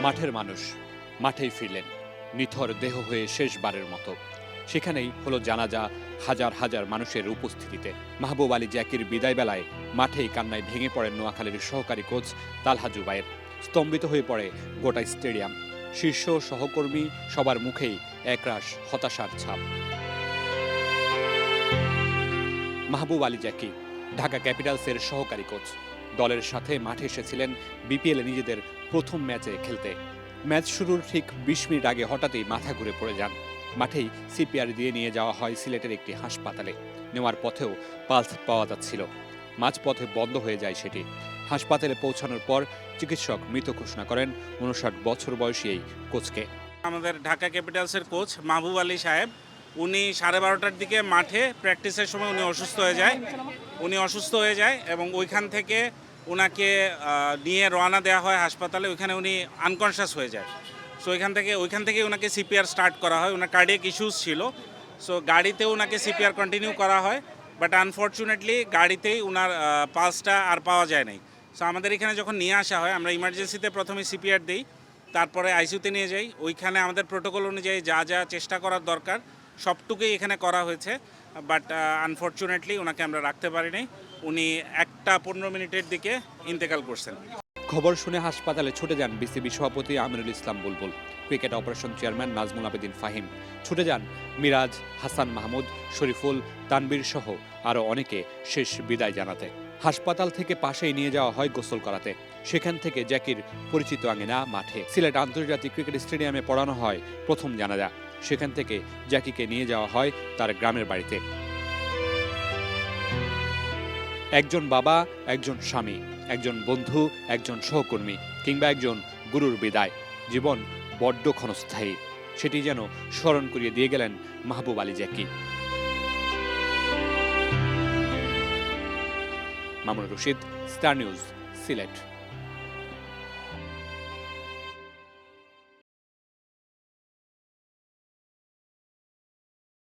মাঠের মানুষ মাঠেই ফিরলেন, নিথর দেহ হয়ে শেষবারের মতো। সেখানেই হলো জানাজা হাজার হাজার মানুষের উপস্থিতিতে। মাহবুব আলী জ্যাকির বিদায় বেলায় মাঠেই কান্নায় ভেঙে পড়েন নোয়াখালীর সহকারী কোচ তালহা জুবায়ের। স্তম্ভিত হয়ে পড়ে গোটা স্টেডিয়াম। শীর্ষ সহকর্মী সবার মুখেই একরাশ হতাশার ছাপ। মাহবুব আলী জ্যাকি ঢাকা ক্যাপিটালসের সহকারী কোচ। দলের সাথে মাঠে এসেছিলেন বিপিএলে নিজেদের প্রথম ম্যাচে খেলতে। ম্যাচ শুরুর ঠিক ২০ মিনিট আগে হঠাৎই মাথা ঘুরে পড়ে যান। মাঠেই সিপিআর দিয়ে নিয়ে যাওয়া হয় সিলেটের একটি হাসপাতালে। নেওয়ার পথেও পালস পাওয়া যাচ্ছিল, মাঝপথে বন্ধ হয়ে যায় সেটি। হাসপাতালে পৌঁছানোর পর চিকিৎসক মৃত ঘোষণা করেন ৫৯ বছর বয়সী এই কোচকে। আমাদের ঢাকা ক্যাপিটালসের কোচ মাহবুব আলী সাহেব, উনি 12:30টার দিকে মাঠে প্র্যাকটিসের সময় উনি অসুস্থ হয়ে যায় এবং ওইখান থেকে ওনাকে নিয়ে রওনা দেওয়া হয় হাসপাতালে। ওইখানে উনি আনকনশাস হয়ে যায়। সো ওইখান থেকে ওনাকে সিপিআর স্টার্ট করা হয়। ওনার কার্ডিয়াক ইস্যুস ছিল, সো গাড়িতেও ওনাকে সিপিআর কন্টিনিউ করা হয়। বাট আনফর্চুনেটলি গাড়িতেই ওনার পালসটা আর পাওয়া যায় নাই। সো আমাদের এখানে যখন নিয়ে আসা হয়, আমরা ইমার্জেন্সিতে প্রথমে সিপিআর দিই, তারপরে আইসিইউতে নিয়ে যাই। ওইখানে আমাদের প্রোটোকল অনুযায়ী যা যা চেষ্টা করার দরকার সবটুকুই এখানে করা হয়েছে। বাট আনফর্চুনেটলি ওনাকে আমরা রাখতে পারিনি। উনি 1:15 দিকে ইন্তেকাল করছেন। খবর শুনে হাসপাতালে ছুটে যান বিসিবি সভাপতি Amirul Islam Bulbul, cricket operation chairman Nazmul Abedin Fahim, ছুটে যান মিরাজ, হাসান মাহমুদ, শরীফুল, তানবীর সহ আরও অনেকে শেষ বিদায় জানাতে। হাসপাতাল থেকে পাশেই নিয়ে যাওয়া হয় গোসল করাতে। সেখান থেকে জ্যাকির পরিচিত আঙিনা মাঠে সিলেট আন্তর্জাতিক ক্রিকেট স্টেডিয়ামে পড়ানো হয় প্রথম জানাজা। সেখান থেকে জ্যাকিকে নিয়ে যাওয়া হয় তার গ্রামের বাড়িতে। একজন বাবা, একজন স্বামী, একজন বন্ধু, একজন সহকর্মী কিংবা একজন গুরুর বিদায়। জীবন বড্ড ক্ষণস্থায়ী, সেটি যেন স্মরণ করিয়ে দিয়ে গেলেন মাহবুব আলী জ্যাকি। Mamunur Rashid, star news, Sylhet.